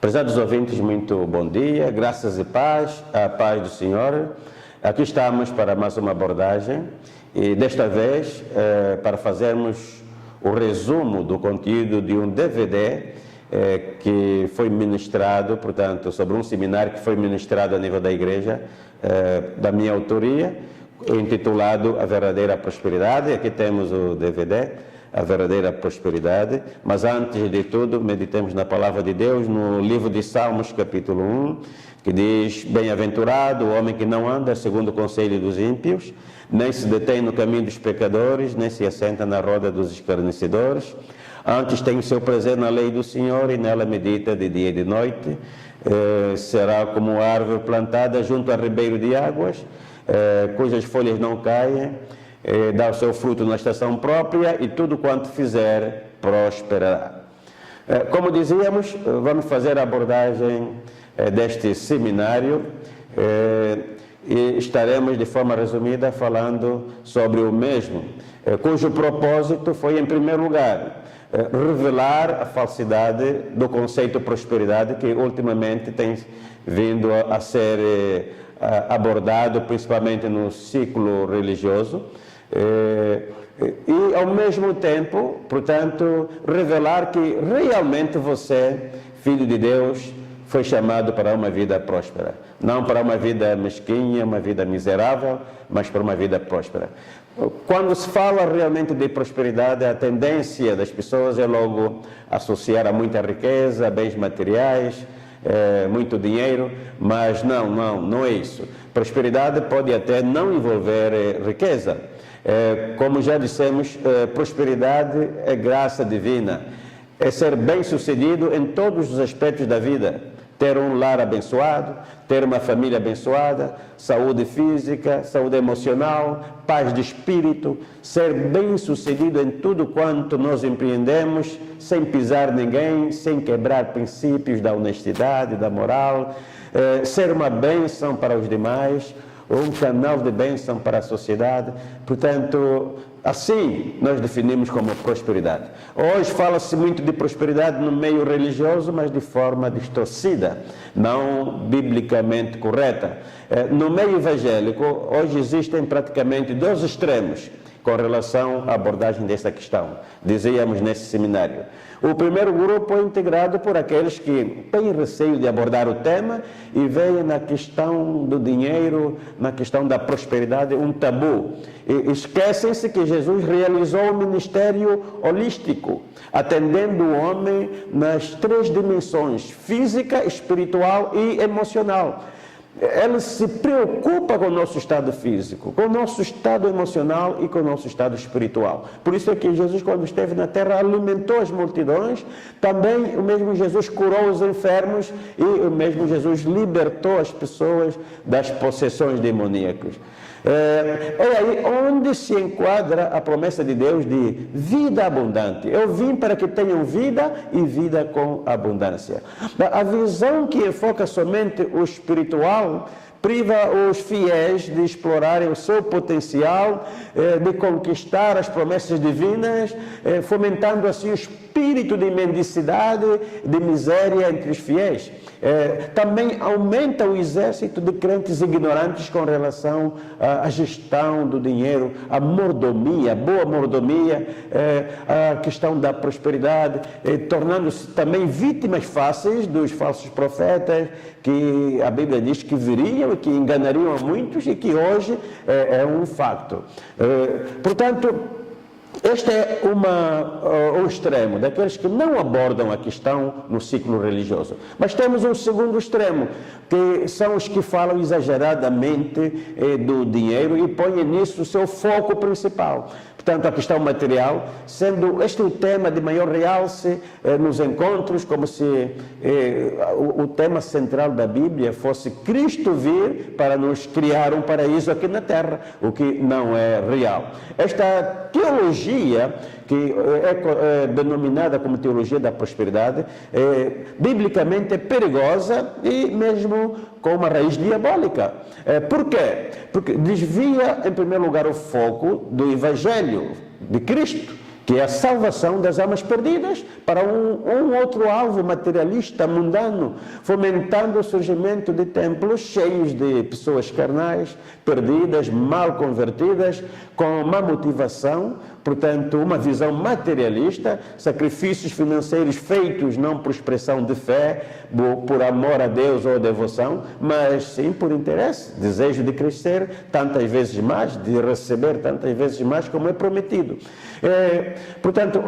Prezados ouvintes, muito bom dia, graças e paz, a paz do Senhor. Aqui estamos para mais uma abordagem e desta vez para fazermos o resumo do conteúdo de um DVD que foi ministrado, portanto, sobre um seminário que foi ministrado a nível da igreja, da minha autoria, intitulado A Verdadeira Prosperidade. Aqui temos o DVD, A Verdadeira Prosperidade, mas antes de tudo, meditemos na Palavra de Deus, no livro de Salmos, capítulo 1, que diz: Bem-aventurado o homem que não anda segundo o conselho dos ímpios, nem se detém no caminho dos pecadores, nem se assenta na roda dos escarnecedores. Antes tem o seu prazer na lei do Senhor e nela medita de dia e de noite. Será como árvore plantada junto a ribeiro de águas, cujas folhas não caem, dá o seu fruto na estação própria e tudo quanto fizer prosperará. Como dizíamos, vamos fazer a abordagem deste seminário e estaremos de forma resumida falando sobre o mesmo, cujo propósito foi, em primeiro lugar, revelar a falsidade do conceito prosperidade, que ultimamente tem vindo a ser abordado principalmente no ciclo religioso, e ao mesmo tempo, portanto, revelar que realmente você, filho de Deus, foi chamado para uma vida próspera, não para uma vida mesquinha, uma vida miserável, mas para uma vida próspera. Quando se fala realmente de prosperidade, a tendência das pessoas é logo associar a muita riqueza, bens materiais, muito dinheiro, mas não é isso. Prosperidade pode até não envolver riqueza. Como já dissemos, prosperidade é graça divina, é ser bem-sucedido em todos os aspectos da vida. Ter um lar abençoado, ter uma família abençoada, saúde física, saúde emocional, paz de espírito, ser bem-sucedido em tudo quanto nós empreendemos, sem pisar ninguém, sem quebrar princípios da honestidade, da moral, ser uma bênção para os demais, um canal de bênção para a sociedade. Portanto, assim nós definimos como prosperidade. Hoje fala-se muito de prosperidade no meio religioso, mas de forma distorcida, não biblicamente correta. No meio evangélico, hoje existem praticamente dois extremos com relação à abordagem desta questão, dizíamos nesse seminário. O primeiro grupo é integrado por aqueles que têm receio de abordar o tema e veem na questão do dinheiro, na questão da prosperidade, um tabu. E esquecem-se que Jesus realizou um ministério holístico, atendendo o homem nas três dimensões: física, espiritual e emocional. Ele se preocupa com o nosso estado físico, com o nosso estado emocional e com o nosso estado espiritual. Por isso é que Jesus, quando esteve na terra, alimentou as multidões. Também o mesmo Jesus curou os enfermos e o mesmo Jesus libertou as pessoas das possessões demoníacas. É aí onde se enquadra a promessa de Deus de vida abundante. Eu vim para que tenham vida e vida com abundância. A visão que enfoca somente o espiritual priva os fiéis de explorarem o seu potencial, de conquistar as promessas divinas, fomentando assim o espírito de mendicidade, de miséria entre os fiéis. Também aumenta o exército de crentes ignorantes com relação à gestão do dinheiro, à mordomia, boa mordomia, a questão da prosperidade, tornando-se também vítimas fáceis dos falsos profetas, que a Bíblia diz que viriam e que enganariam a muitos e que hoje é um facto. Portanto, este é um extremo daqueles que não abordam a questão no ciclo religioso. Mas temos um segundo extremo, que são os que falam exageradamente do dinheiro e põem nisso o seu foco principal. Portanto, a questão material, sendo este o tema de maior realce nos encontros, como se o tema central da Bíblia fosse Cristo vir para nos criar um paraíso aqui na terra, o que não é real. Esta teologia, que é denominada como teologia da prosperidade, biblicamente é perigosa e mesmo com uma raiz diabólica. Por quê? Porque desvia, em primeiro lugar, o foco do Evangelho de Cristo, que é a salvação das almas perdidas, para um outro alvo materialista, mundano, fomentando o surgimento de templos cheios de pessoas carnais, perdidas, mal convertidas, com má motivação, portanto, uma visão materialista, sacrifícios financeiros feitos não por expressão de fé, por amor a Deus ou devoção, mas sim por interesse, desejo de crescer tantas vezes mais, de receber tantas vezes mais como é prometido. Portanto,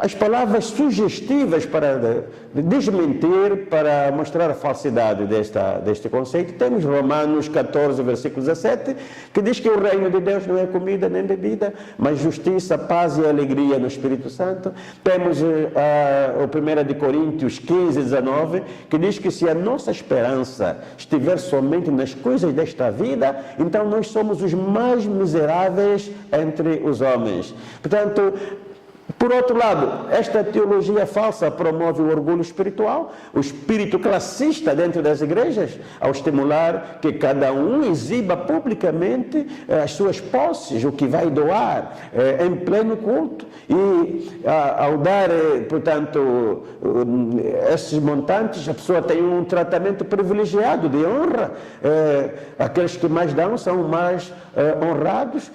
as palavras sugestivas para desmentir, para mostrar a falsidade deste conceito, temos Romanos 14, versículo 17, que diz que o reino de Deus não é comida nem bebida, mas justiça, paz e alegria no Espírito Santo. Temos o 1 de Coríntios 15, 19, que diz que se a nossa esperança estiver somente nas coisas desta vida, então nós somos os mais miseráveis entre os homens. Portanto, por outro lado, esta teologia falsa promove o orgulho espiritual, o espírito classista dentro das igrejas, ao estimular que cada um exiba publicamente as suas posses, o que vai doar em pleno culto. E ao dar, portanto, esses montantes, a pessoa tem um tratamento privilegiado de honra. Aqueles que mais dão são mais honrados,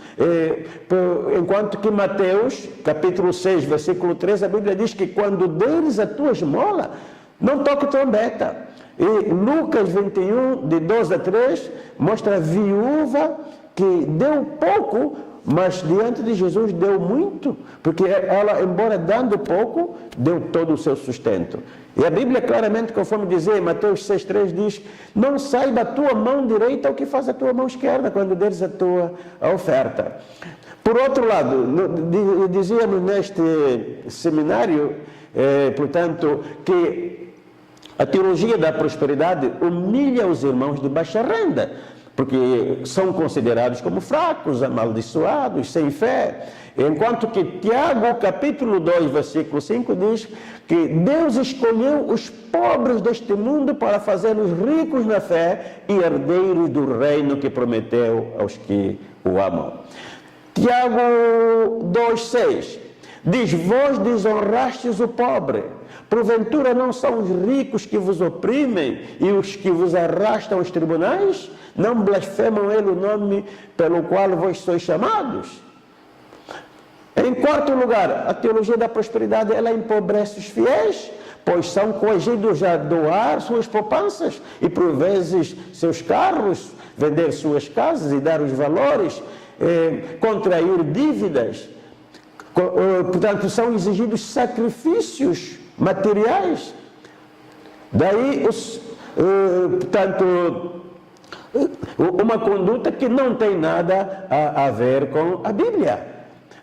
enquanto que Mateus, capítulo 6, versículo 3, a Bíblia diz que quando deres a tua esmola, não toque trombeta. E Lucas 21, de 12 a 3, mostra a viúva que deu pouco, mas diante de Jesus deu muito, porque ela, embora dando pouco, deu todo o seu sustento. E a Bíblia claramente, conforme dizia em Mateus 6,3, diz: não saiba a tua mão direita o que faz a tua mão esquerda quando deres a tua oferta. Por outro lado, dizíamos neste seminário, portanto, que a teologia da prosperidade humilha os irmãos de baixa renda, porque são considerados como fracos, amaldiçoados, sem fé. Enquanto que Tiago, capítulo 2, versículo 5, diz que Deus escolheu os pobres deste mundo para fazê-los ricos na fé e herdeiros do reino que prometeu aos que o amam. Tiago 2,6 diz: vós desonrastes o pobre, porventura não são os ricos que vos oprimem e os que vos arrastam aos tribunais? Não blasfemam ele o nome pelo qual vós sois chamados? Em quarto lugar, a teologia da prosperidade, ela empobrece os fiéis, pois são coagidos a doar suas poupanças e por vezes seus carros, vender suas casas e dar os valores, contrair dívidas. Portanto, são exigidos sacrifícios materiais. Daí, portanto, uma conduta que não tem nada a ver com a Bíblia.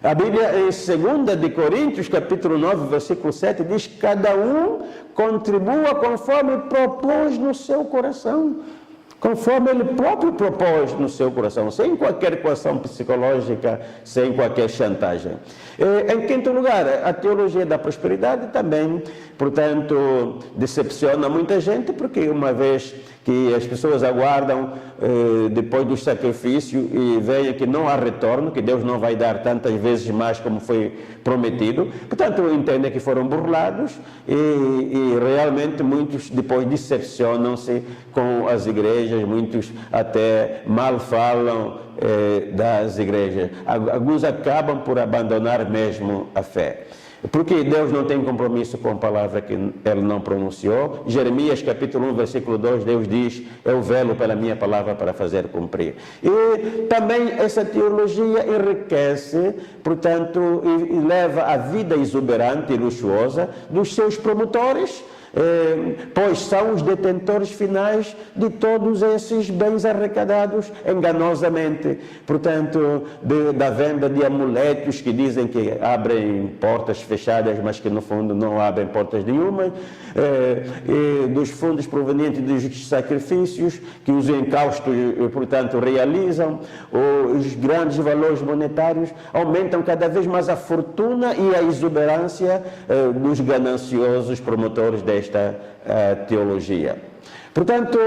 A Bíblia, em 2 de Coríntios, capítulo 9, versículo 7, diz: cada um contribua conforme propôs no seu coração. Conforme ele próprio propôs no seu coração, sem qualquer coação psicológica, sem qualquer chantagem. Em quinto lugar, a teologia da prosperidade também, portanto, decepciona muita gente, porque uma vez que as pessoas aguardam depois do sacrifício e veem que não há retorno, que Deus não vai dar tantas vezes mais como foi prometido, portanto entendem que foram burlados e realmente muitos depois decepcionam-se com as igrejas, muitos até mal falam das igrejas. Alguns acabam por abandonar mesmo a fé. Porque Deus não tem compromisso com a palavra que Ele não pronunciou. Jeremias capítulo 1, versículo 2, Deus diz: eu velo pela minha palavra para fazer cumprir. E também essa teologia enriquece, portanto, e leva a vida exuberante e luxuosa dos seus promotores, pois são os detentores finais de todos esses bens arrecadados enganosamente, portanto, da venda de amuletos que dizem que abrem portas fechadas, mas que no fundo não abrem portas nenhuma, dos fundos provenientes dos sacrifícios que os encaustos, portanto, realizam. Os grandes valores monetários aumentam cada vez mais a fortuna e a exuberância dos gananciosos promotores desta teologia. Portanto,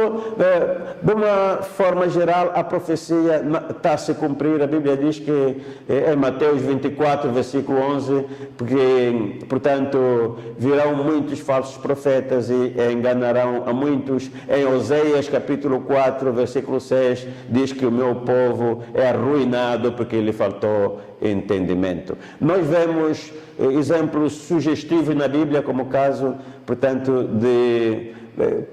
de uma forma geral, a profecia está a se cumprir. A Bíblia diz que em Mateus 24, versículo 11, porque, portanto, virão muitos falsos profetas e enganarão a muitos. Em Oséias, capítulo 4, versículo 6, diz que o meu povo é arruinado porque lhe faltou entendimento. Nós vemos exemplos sugestivos na Bíblia, como o caso, portanto,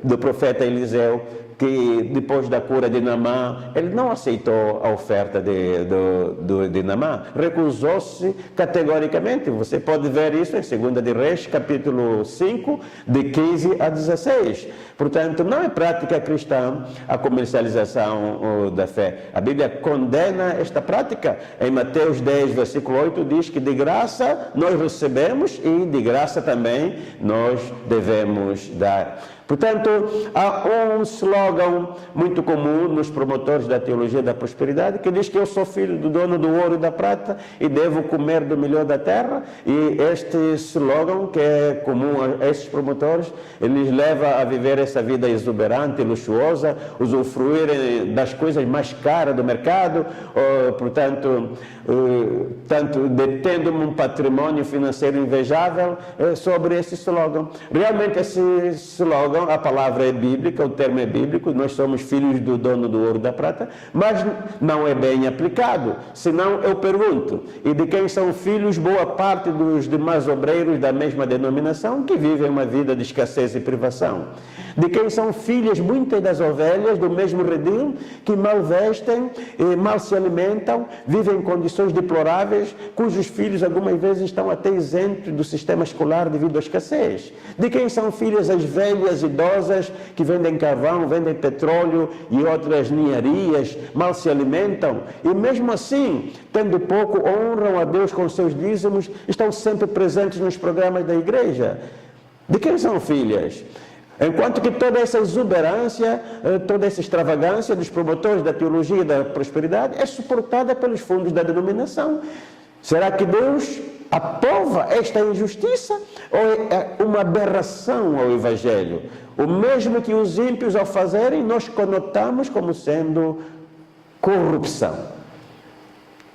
do profeta Eliseu, que depois da cura de Naamã, ele não aceitou a oferta de Naamã, recusou-se categoricamente. Você pode ver isso em 2 de Reis, capítulo 5, de 15 a 16. Portanto, não é prática cristã a comercialização da fé. A Bíblia condena esta prática. Em Mateus 10, versículo 8, diz que de graça nós recebemos e de graça também nós devemos dar. Portanto, há um slogan muito comum nos promotores da teologia da prosperidade que diz que eu sou filho do dono do ouro e da prata e devo comer do melhor da terra. E este slogan, que é comum a esses promotores, eles leva a viver essa vida exuberante, luxuosa, usufruir das coisas mais caras do mercado, portanto, detendo um patrimônio financeiro invejável sobre esse slogan. Realmente esse slogan, a palavra é bíblica, o termo é bíblico, nós somos filhos do dono do ouro e da prata, mas não é bem aplicado. Senão eu pergunto, e de quem são filhos boa parte dos demais obreiros da mesma denominação que vivem uma vida de escassez e privação? De quem são filhas muitas das ovelhas do mesmo redil, que mal vestem, mal se alimentam, vivem em condições deploráveis, cujos filhos algumas vezes estão até isentos do sistema escolar devido à escassez? De quem são filhas as velhas idosas que vendem carvão, vendem petróleo e outras ninharias, mal se alimentam e mesmo assim, tendo pouco, honram a Deus com seus dízimos, estão sempre presentes nos programas da igreja? De quem são filhas? Enquanto que toda essa exuberância, toda essa extravagância dos promotores da teologia da prosperidade é suportada pelos fundos da denominação. Será que Deus aprova esta injustiça ou é uma aberração ao Evangelho? O mesmo que os ímpios ao fazerem, nós conotamos como sendo corrupção.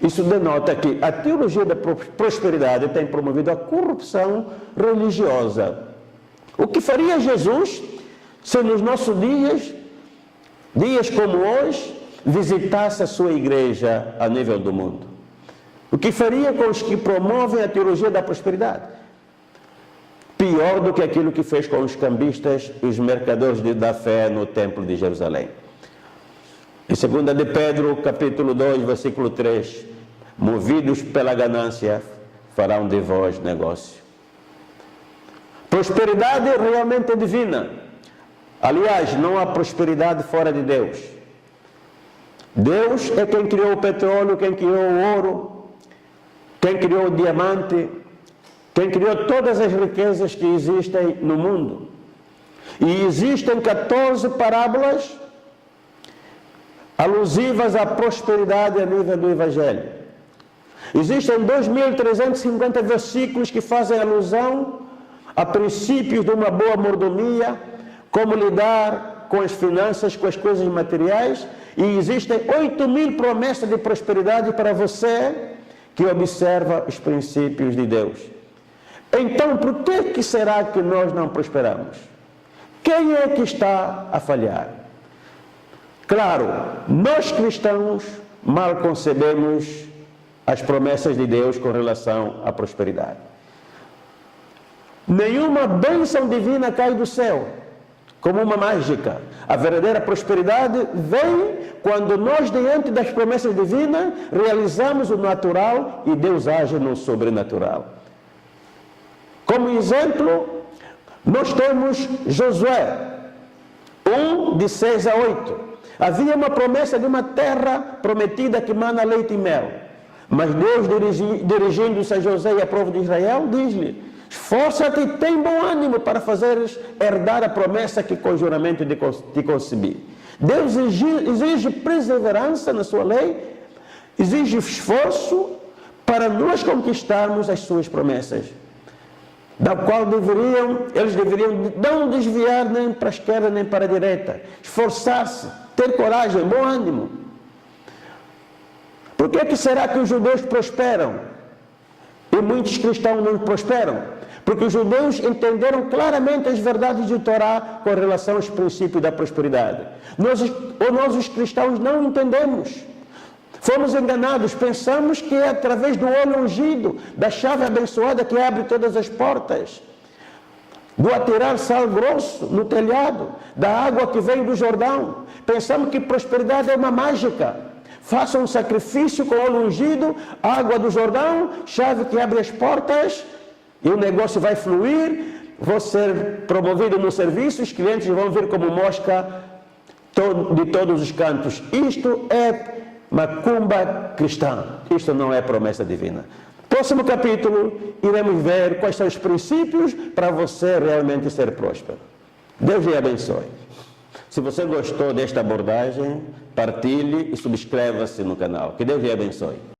Isso denota que a teologia da prosperidade tem promovido a corrupção religiosa. O que faria Jesus se nos nossos dias como hoje, visitasse a sua igreja a nível do mundo? O que faria com os que promovem a teologia da prosperidade? Pior do que aquilo que fez com os cambistas e os mercadores da fé no templo de Jerusalém. Em 2 de Pedro, capítulo 2, versículo 3, movidos pela ganância, farão de vós negócio. Prosperidade realmente é divina. Aliás, não há prosperidade fora de Deus. Deus é quem criou o petróleo, quem criou o ouro, quem criou o diamante, quem criou todas as riquezas que existem no mundo. E existem 14 parábolas alusivas à prosperidade a nível do Evangelho. Existem 2.350 versículos que fazem alusão a princípios de uma boa mordomia, como lidar com as finanças, com as coisas materiais, e existem 8.000 promessas de prosperidade para você que observa os princípios de Deus. Então, por que será que nós não prosperamos? Quem é que está a falhar? Claro, nós cristãos mal concebemos as promessas de Deus com relação à prosperidade. Nenhuma bênção divina cai do céu, como uma mágica. A verdadeira prosperidade vem quando nós, diante das promessas divinas, realizamos o natural e Deus age no sobrenatural. Como exemplo, nós temos Josué 1, de 6 a 8. Havia uma promessa de uma terra prometida que mana leite e mel. Mas Deus, dirigindo-se a José e ao povo de Israel, diz-lhe: esforça-te e tem bom ânimo para fazeres herdar a promessa que com juramento te concebi. Deus exige perseverança na sua lei, exige esforço para nós conquistarmos as suas promessas. da qual eles deveriam não desviar nem para a esquerda nem para a direita, esforçar-se, ter coragem, bom ânimo. Por que será que os judeus prosperam e muitos cristãos não prosperam? Porque os judeus entenderam claramente as verdades do Torá com relação aos princípios da prosperidade. Nós os cristãos não entendemos. Fomos enganados, pensamos que é através do óleo ungido, da chave abençoada que abre todas as portas, do atirar sal grosso no telhado, da água que vem do Jordão. Pensamos que prosperidade é uma mágica. Faça um sacrifício com óleo ungido, água do Jordão, chave que abre as portas e o negócio vai fluir. Vou ser promovido no serviço, os clientes vão vir como mosca de todos os cantos. Isto é macumba cristã. Isto não é promessa divina. Próximo capítulo, iremos ver quais são os princípios para você realmente ser próspero. Deus lhe abençoe. Se você gostou desta abordagem, partilhe e subscreva-se no canal. Que Deus lhe abençoe.